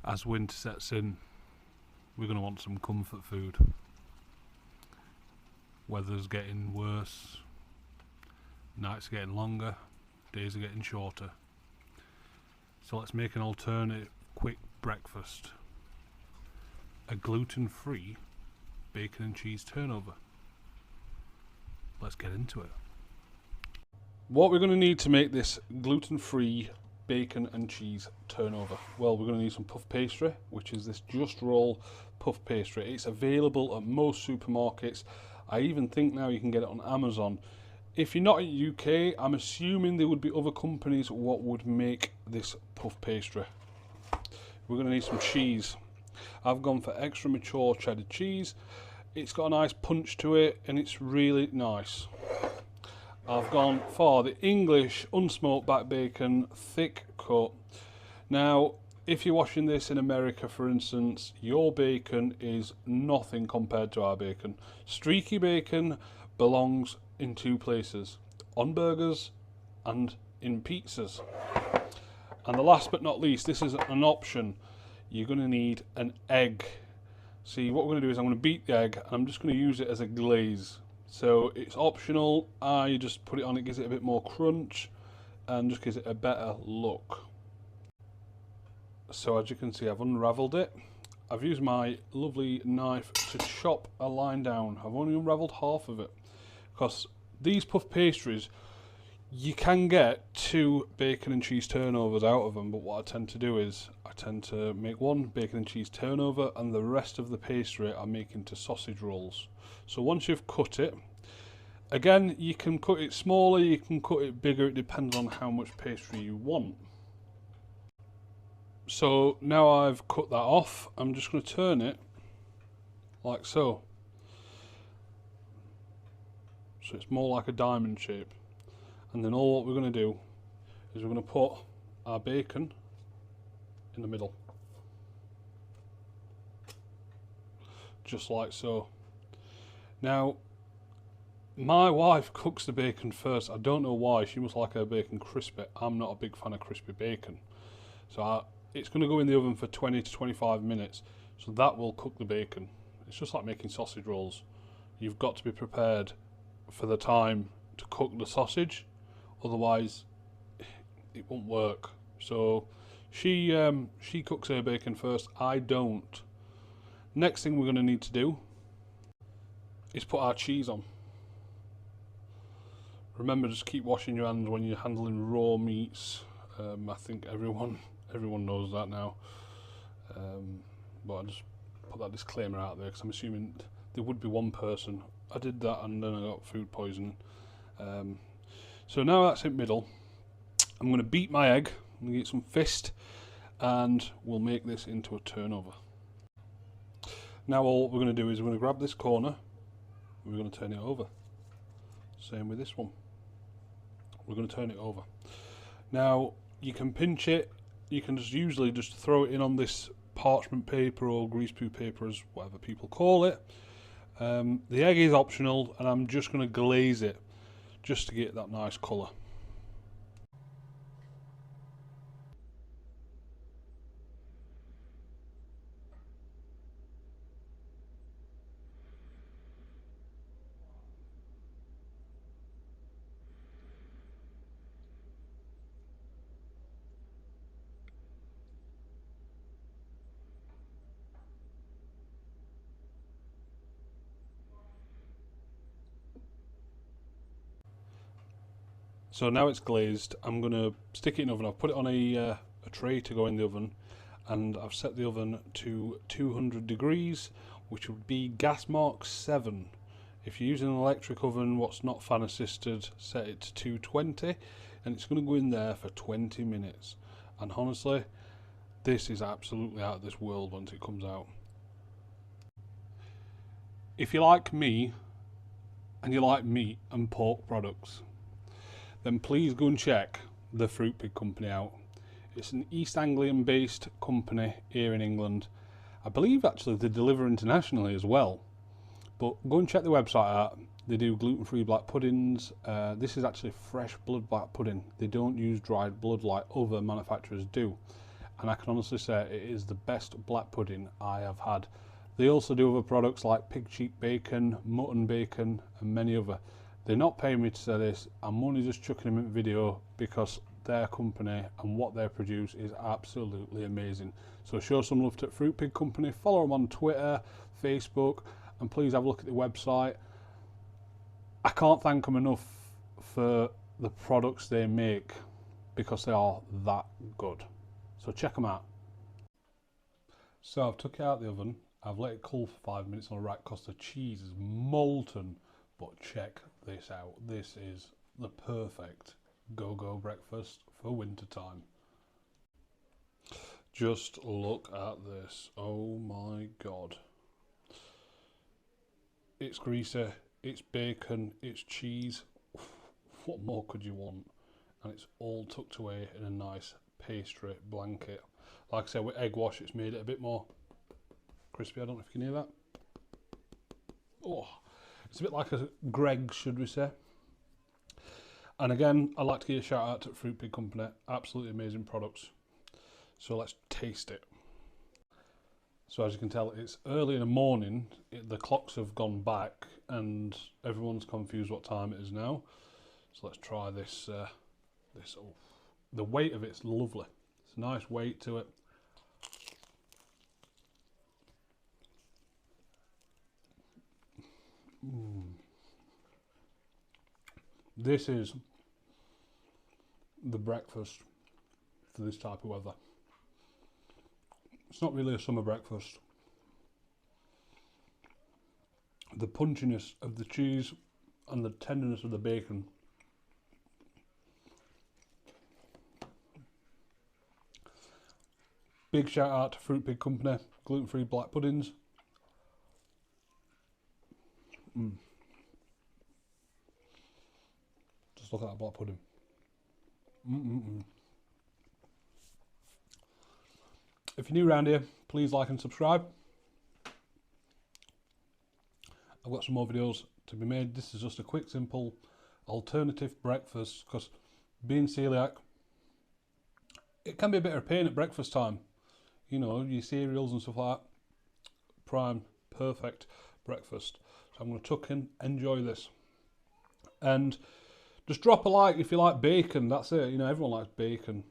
As winter sets in, we're going to want some comfort food. Weather's getting worse, nights are getting longer, days are getting shorter. So let's make an alternative quick breakfast. A gluten-free bacon and cheese turnover. Let's get into it. What we're going to need to make this gluten-free bacon and cheese turnover. Well, we're going to need some puff pastry, which is this Just Roll puff pastry. It's available at most supermarkets. I even think now you can get it on Amazon. If you're not in the UK, I'm assuming there would be other companies what would make this puff pastry. We're going to need some cheese. I've gone for extra mature cheddar cheese. It's got a nice punch to it and it's really nice. I've gone for the English unsmoked back bacon, thick cut. Now, if you're watching this in America, for instance, your bacon is nothing compared to our bacon. Streaky bacon belongs in two places: on burgers and in pizzas. And the last but not least, this is an option. You're going to need an egg. See, what we're going to do is I'm going to beat the egg and I'm just going to use it as a glaze. So it's optional. I just put it on, it gives it a bit more crunch and just gives it a better look. So as you can see, I've unravelled it. I've used my lovely knife to chop a line down. I've only unravelled half of it, because these puff pastries, you can get 2 bacon and cheese turnovers out of them, but what I tend to do is I tend to make 1 bacon and cheese turnover and the rest of the pastry I make into sausage rolls. So once you've cut it, again, you can cut it smaller, you can cut it bigger, it depends on how much pastry you want. So now I've cut that off, I'm just going to turn it like so. So it's more like a diamond shape. And then all what we're going to do is we're going to put our bacon in the middle. Just like so. Now, my wife cooks the bacon first. I don't know why. She must like her bacon crispy. I'm not a big fan of crispy bacon. So it's going to go in the oven for 20 to 25 minutes. So that will cook the bacon. It's just like making sausage rolls. You've got to be prepared for the time to cook the sausage. Otherwise, it won't work. So she cooks her bacon first. I don't. Next thing we're going to need to do is put our cheese on. Remember, just keep washing your hands when you're handling raw meats. I think everyone knows that now. But I just put that disclaimer out there because I'm assuming there would be one person. I did that and then I got food poisoning. So now that's in middle, I'm going to beat my egg. I'm going to get some fist and we'll make this into a turnover. Now all we're going to do is we're going to grab this corner, we're going to turn it over. Same with this one. We're going to turn it over. Now you can pinch it, you can just usually just throw it in on this parchment paper or greaseproof paper, as whatever people call it. The egg is optional and I'm just going to glaze it just to get that nice colour. So now it's glazed, I'm going to stick it in the oven. I've put it on a tray to go in the oven, and I've set the oven to 200 degrees, which would be gas mark 7. If you're using an electric oven, what's not fan assisted, set it to 220, and it's going to go in there for 20 minutes. And honestly, this is absolutely out of this world once it comes out. If you like me, and you like meat and pork products, then please go and check the Fruit Pig Company out. It's an East Anglian based company here in England. I believe actually they deliver internationally as well. But go and check the website out. They do gluten-free black puddings. This is actually fresh blood black pudding. They don't use dried blood like other manufacturers do. and I can honestly say it is the best black pudding I have had. They also do other products like pig cheek bacon, mutton bacon, and many other. They're not paying me to say this, I'm only just chucking them in video because their company and what they produce is absolutely amazing. So show some love to Fruit Pig Company, follow them on Twitter, Facebook, and please have a look at the website. I can't thank them enough for the products they make because they are that good. So check them out. So I've took it out of the oven, I've let it cool for 5 minutes on a rack because the cheese is molten, but check this out. This is the perfect go-go breakfast for winter time. Just look at this. Oh my god. It's greasy, it's bacon, it's cheese. What more could you want? And it's all tucked away in a nice pastry blanket. Like I said, with egg wash, it's made it a bit more crispy. I don't know if you can hear that. Oh, it's a bit like a Greggs, should we say. And again, I'd like to give a shout out to Fruit Pig Company. Absolutely amazing products. So let's taste it. So as you can tell, it's early in the morning. The clocks have gone back and everyone's confused what time it is now. So let's try this. Oh, the weight of it's lovely. It's a nice weight to it. This is the breakfast for this type of weather. It's not really a summer breakfast. The punchiness of the cheese and the tenderness of the bacon. Big shout out to Fruit Pig Company, gluten-free black puddings. Just look at that black pudding. If you're new around here, please like and subscribe. I've got some more videos to be made. This is just a quick, simple, alternative breakfast because being celiac, it can be a bit of a pain at breakfast time. You know, your cereals and stuff like that. Prime, perfect breakfast. So I'm going to tuck in, enjoy this. And just drop a like if you like bacon, that's it. You know, everyone likes bacon.